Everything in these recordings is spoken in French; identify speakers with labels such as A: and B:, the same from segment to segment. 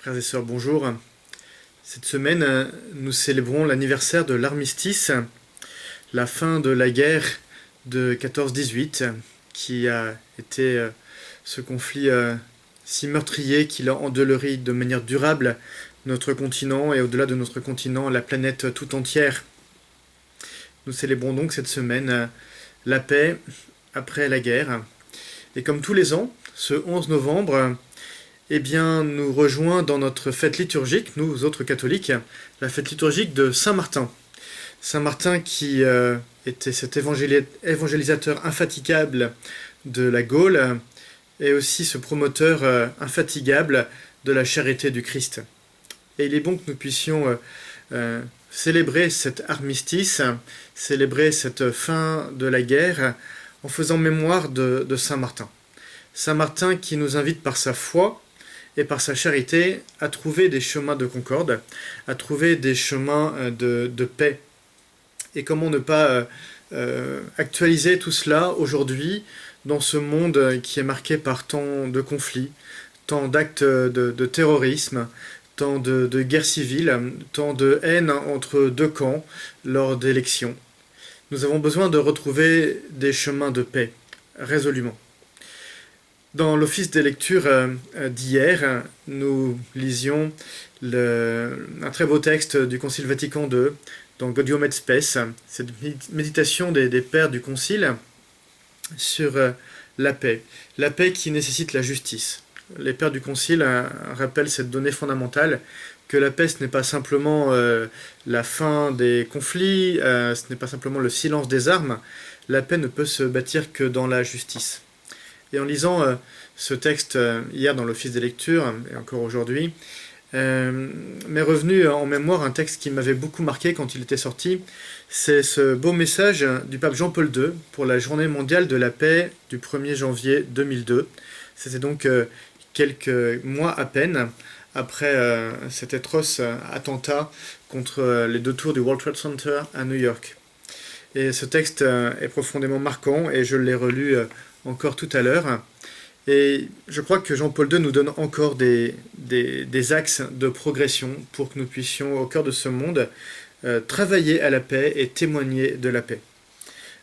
A: Frères et sœurs, bonjour. Cette semaine, nous célébrons l'anniversaire de l'armistice, la fin de la guerre de 14-18, qui a été ce conflit si meurtrier qu'il a endolori de manière durable notre continent et au-delà de notre continent, la planète tout entière. Nous célébrons donc cette semaine la paix après la guerre. Et comme tous les ans, ce 11 novembre, nous rejoint dans notre fête liturgique, nous autres catholiques, la fête liturgique de Saint Martin. Saint Martin qui était cet évangélisateur infatigable de la Gaule et aussi ce promoteur infatigable de la charité du Christ. Et il est bon que nous puissions célébrer cet armistice, célébrer cette fin de la guerre en faisant mémoire de Saint Martin. Saint Martin qui nous invite par sa foi et par sa charité à trouver des chemins de concorde, à trouver des chemins de paix. Et comment ne pas actualiser tout cela aujourd'hui dans ce monde qui est marqué par tant de conflits, tant d'actes de terrorisme, tant de guerres civiles, tant de haine entre deux camps lors d'élections. Nous avons besoin de retrouver des chemins de paix, résolument. Dans l'office des lectures d'hier, nous lisions un très beau texte du Concile Vatican II, dans Gaudium et Spes, cette méditation des pères du Concile sur la paix qui nécessite la justice. Les pères du Concile rappellent cette donnée fondamentale que la paix, ce n'est pas simplement la fin des conflits, ce n'est pas simplement le silence des armes. La paix ne peut se bâtir que dans la justice. Et en lisant ce texte hier dans l'office des lectures, et encore aujourd'hui, m'est revenu en mémoire un texte qui m'avait beaucoup marqué quand il était sorti. C'est ce beau message du pape Jean-Paul II pour la journée mondiale de la paix du 1er janvier 2002. C'était donc quelques mois à peine après cet atroce attentat contre les deux tours du World Trade Center à New York. Et ce texte est profondément marquant et je l'ai relu encore tout à l'heure. Et je crois que Jean-Paul II nous donne encore des axes de progression pour que nous puissions, au cœur de ce monde, travailler à la paix et témoigner de la paix.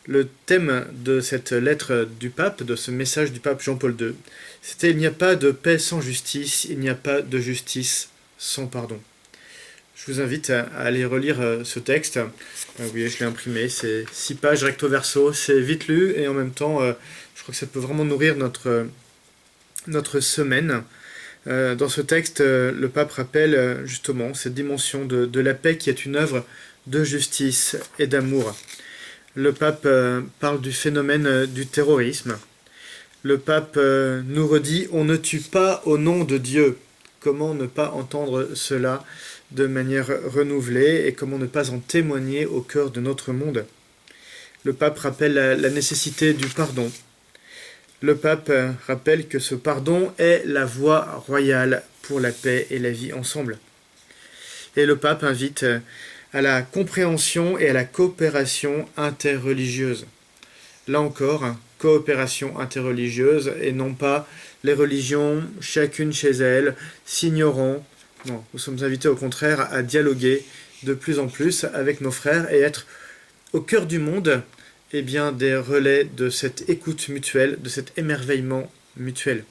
A: Le thème de cette lettre du pape, de ce message du pape Jean-Paul II, c'était « Il n'y a pas de paix sans justice, il n'y a pas de justice sans pardon ». Je vous invite à aller relire ce texte. Oui, je l'ai imprimé, c'est 6 pages recto verso, c'est vite lu et en même temps, je crois que ça peut vraiment nourrir notre semaine. Dans ce texte, le pape rappelle justement cette dimension de la paix qui est une œuvre de justice et d'amour. Le pape parle du phénomène du terrorisme. Le pape nous redit « On ne tue pas au nom de Dieu ». Comment ne pas entendre cela de manière renouvelée et comment ne pas en témoigner au cœur de notre monde. Le pape rappelle la nécessité du pardon. Le pape rappelle que ce pardon est la voie royale pour la paix et la vie ensemble. Et le pape invite à la compréhension et à la coopération interreligieuse. Là encore, coopération interreligieuse et non pas les religions, chacune chez elles, s'ignorant. Non, nous sommes invités au contraire à dialoguer de plus en plus avec nos frères et être au cœur du monde des relais de cette écoute mutuelle, de cet émerveillement mutuel.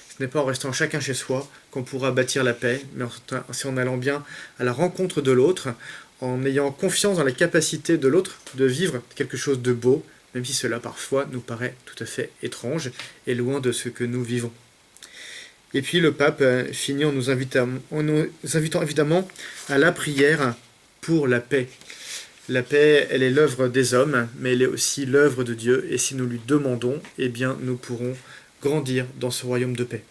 A: Ce n'est pas en restant chacun chez soi qu'on pourra bâtir la paix, mais c'est en allant bien à la rencontre de l'autre, en ayant confiance dans la capacité de l'autre de vivre quelque chose de beau, même si cela parfois nous paraît tout à fait étrange et loin de ce que nous vivons. Et puis le pape finit en nous invitant évidemment à la prière pour la paix. La paix, elle est l'œuvre des hommes, mais elle est aussi l'œuvre de Dieu, et si nous lui demandons, nous pourrons grandir dans ce royaume de paix.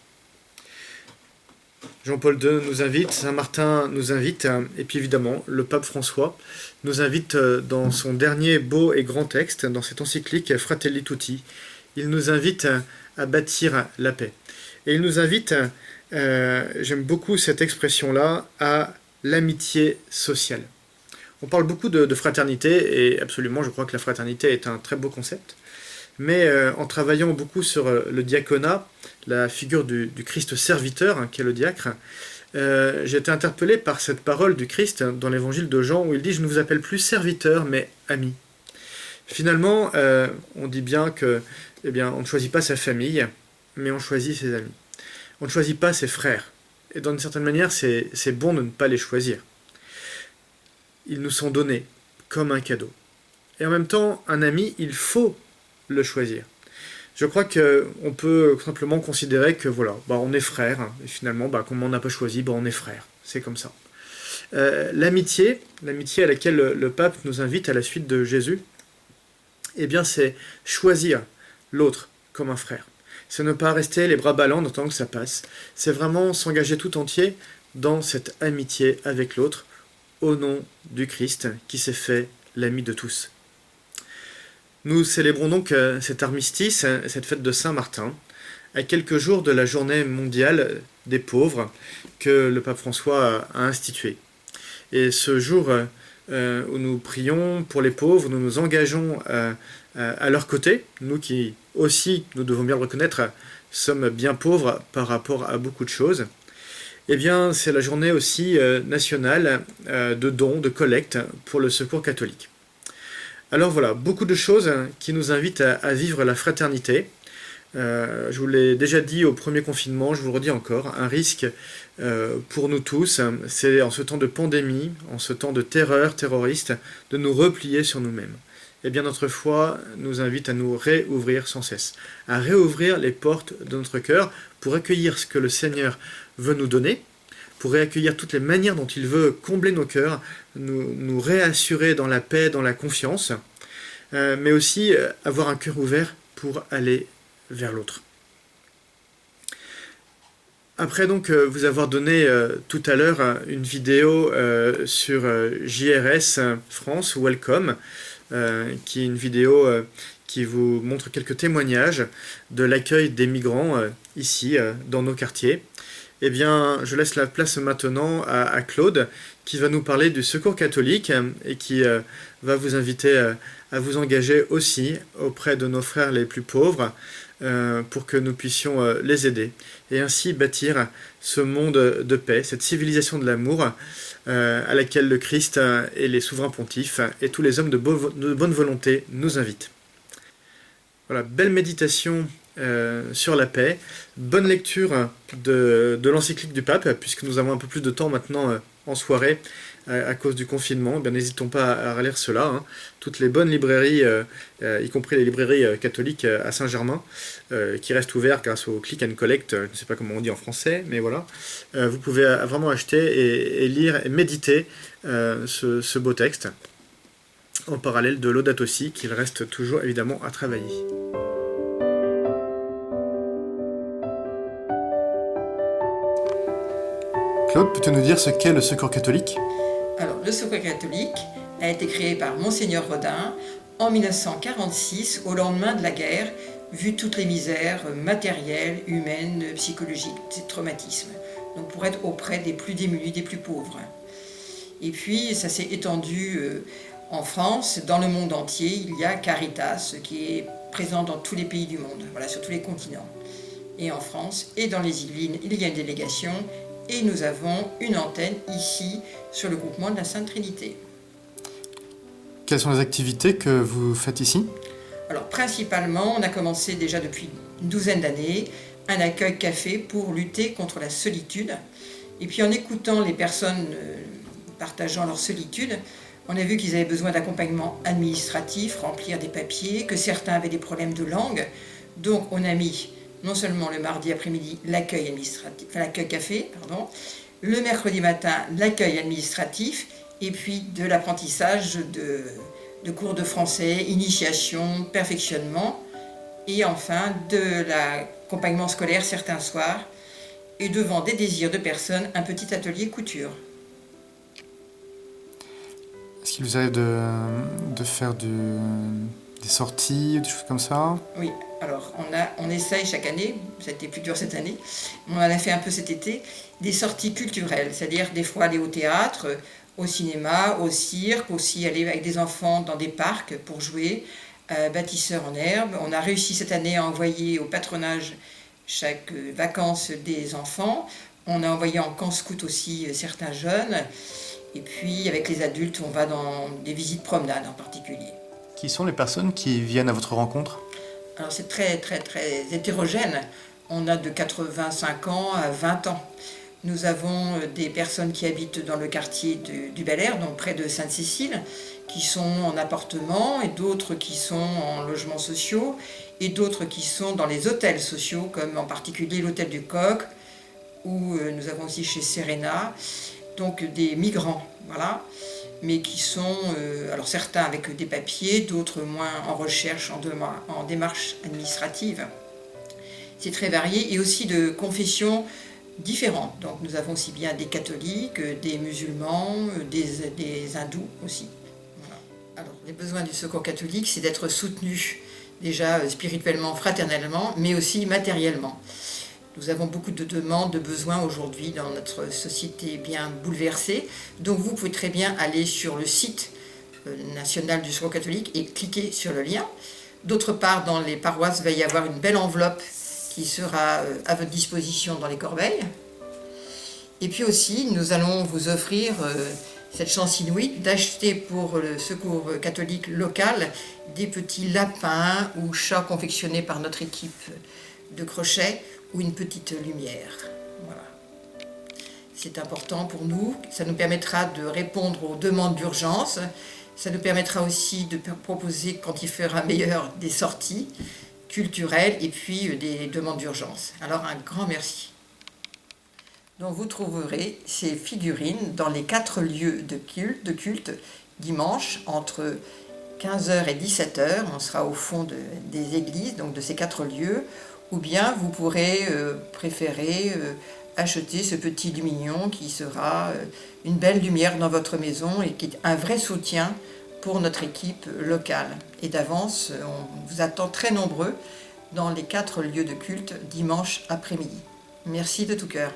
A: Jean-Paul II nous invite, Saint Martin nous invite, et puis évidemment, le pape François nous invite dans son dernier beau et grand texte, dans cette encyclique Fratelli Tutti, il nous invite à bâtir la paix. Et il nous invite, j'aime beaucoup cette expression-là, à l'amitié sociale. On parle beaucoup de fraternité, et absolument, je crois que la fraternité est un très beau concept. Mais en travaillant beaucoup sur le diaconat, la figure du Christ serviteur, qui est le diacre, j'ai été interpellé par cette parole du Christ dans l'évangile de Jean où il dit « Je ne vous appelle plus serviteur, mais ami ». Finalement, on dit bien que, eh bien, on ne choisit pas sa famille, mais on choisit ses amis. On ne choisit pas ses frères. Et d'une certaine manière, c'est bon de ne pas les choisir. Ils nous sont donnés comme un cadeau. Et en même temps, un ami, il faut le choisir. Je crois qu'on peut simplement considérer que voilà, on est frères, hein, et finalement, comme on n'a pas choisi, on est frères. C'est comme ça. L'amitié à laquelle le pape nous invite à la suite de Jésus, eh bien, c'est choisir l'autre comme un frère. C'est ne pas rester les bras ballants en attendant que ça passe. C'est vraiment s'engager tout entier dans cette amitié avec l'autre, au nom du Christ qui s'est fait l'ami de tous. Nous célébrons donc cet armistice, cette fête de Saint-Martin, à quelques jours de la journée mondiale des pauvres que le pape François a instituée. Et ce jour où nous prions pour les pauvres, nous nous engageons à leur côté, nous qui aussi, nous devons bien le reconnaître, sommes bien pauvres par rapport à beaucoup de choses. Eh bien, c'est la journée aussi nationale de dons, de collecte pour le secours catholique. Alors voilà, beaucoup de choses qui nous invitent à vivre la fraternité. Je vous l'ai déjà dit au premier confinement, je vous le redis encore, un risque pour nous tous, c'est en ce temps de pandémie, en ce temps de terreur terroriste, de nous replier sur nous-mêmes. Eh bien notre foi nous invite à nous réouvrir sans cesse, à réouvrir les portes de notre cœur pour accueillir ce que le Seigneur veut nous donner, pour réaccueillir toutes les manières dont il veut combler nos cœurs, nous réassurer dans la paix, dans la confiance, mais aussi avoir un cœur ouvert pour aller vers l'autre. Après donc vous avoir donné tout à l'heure une vidéo sur JRS France, Welcome, qui est une vidéo qui vous montre quelques témoignages de l'accueil des migrants ici, dans nos quartiers. Eh bien, je laisse la place maintenant à Claude, qui va nous parler du Secours catholique et qui va vous inviter à vous engager aussi auprès de nos frères les plus pauvres pour que nous puissions les aider et ainsi bâtir ce monde de paix, cette civilisation de l'amour à laquelle le Christ et les souverains pontifes et tous les hommes de bonne volonté nous invitent. Voilà, belle méditation sur la paix, bonne lecture de l'encyclique du pape, puisque nous avons un peu plus de temps maintenant en soirée à cause du confinement. Bien, n'hésitons pas à relire cela, hein. Toutes les bonnes librairies, y compris les librairies catholiques à Saint-Germain, qui restent ouvertes grâce au click and collect, je ne sais pas comment on dit en français, mais voilà, vous pouvez vraiment acheter et lire et méditer ce beau texte, en parallèle de Laudato Si, qu'il reste toujours évidemment à travailler. Claude, peux-tu nous dire ce qu'est le Secours catholique ?
B: Alors, le Secours catholique a été créé par Monseigneur Rodin en 1946, au lendemain de la guerre, vu toutes les misères matérielles, humaines, psychologiques, traumatismes. Donc, pour être auprès des plus démunis, des plus pauvres. Et puis, ça s'est étendu en France, dans le monde entier. Il y a Caritas, qui est présent dans tous les pays du monde, voilà, sur tous les continents. Et en France, et dans les Yvelines, il y a une délégation. Et nous avons une antenne ici, sur le groupement de la Sainte Trinité.
A: Quelles sont les activités que vous faites ici ?
B: Alors, principalement, on a commencé déjà depuis une douzaine d'années un accueil café pour lutter contre la solitude. Et puis, en écoutant les personnes partageant leur solitude, on a vu qu'ils avaient besoin d'accompagnement administratif, remplir des papiers, que certains avaient des problèmes de langue. Donc, on a mis non seulement le mardi après-midi l'accueil administratif, enfin l'accueil café, le mercredi matin l'accueil administratif, et puis de l'apprentissage de cours de français, initiation, perfectionnement, et enfin de l'accompagnement scolaire certains soirs, et devant des désirs de personnes, un petit atelier couture.
A: Est-ce qu'il vous arrive de faire des sorties, des choses comme ça ?
B: Oui, alors on essaye chaque année, ça a été plus dur cette année, on en a fait un peu cet été, des sorties culturelles, c'est-à-dire des fois aller au théâtre, au cinéma, au cirque, aussi aller avec des enfants dans des parcs pour jouer, bâtisseurs en herbe. On a réussi cette année à envoyer au patronage chaque vacances des enfants On a envoyé en camp scout aussi certains jeunes. Et puis avec les adultes, on va dans des visites promenades en particulier.
A: Qui sont les personnes qui viennent à votre rencontre?
B: Alors c'est très hétérogène. On a de 85 ans à 20 ans. Nous avons des personnes qui habitent dans le quartier du Bel Air, donc près de Sainte-Cécile, qui sont en appartement, et d'autres qui sont en logements sociaux, et d'autres qui sont dans les hôtels sociaux, comme en particulier l'hôtel du Coq, ou nous avons aussi chez Serena, donc des migrants, voilà, mais qui sont, alors certains avec des papiers, d'autres moins en recherche, en démarche administrative. C'est très varié, et aussi de confessions différentes. Donc nous avons aussi bien des catholiques, des musulmans, des hindous aussi. Voilà. Alors les besoins du Secours catholique, c'est d'être soutenu déjà spirituellement, fraternellement, mais aussi matériellement. Nous avons beaucoup de demandes, de besoins aujourd'hui dans notre société bien bouleversée. Donc vous pouvez très bien aller sur le site national du Secours catholique et cliquer sur le lien. D'autre part, dans les paroisses, il va y avoir une belle enveloppe qui sera à votre disposition dans les corbeilles. Et puis aussi, nous allons vous offrir cette chance inouïe d'acheter pour le Secours catholique local des petits lapins ou chats confectionnés par notre équipe de crochet ou une petite lumière. Voilà. C'est important pour nous, ça nous permettra de répondre aux demandes d'urgence, ça nous permettra aussi de proposer, quand il fera meilleur, des sorties culturelles et puis des demandes d'urgence. Alors un grand merci. Donc vous trouverez ces figurines dans les 4 lieux de culte dimanche entre 15h et 17h. On sera au fond des églises, donc de ces 4 lieux. Ou bien vous pourrez préférer acheter ce petit lumignon qui sera une belle lumière dans votre maison et qui est un vrai soutien pour notre équipe locale. Et d'avance, on vous attend très nombreux dans les 4 lieux de culte dimanche après-midi. Merci de tout cœur.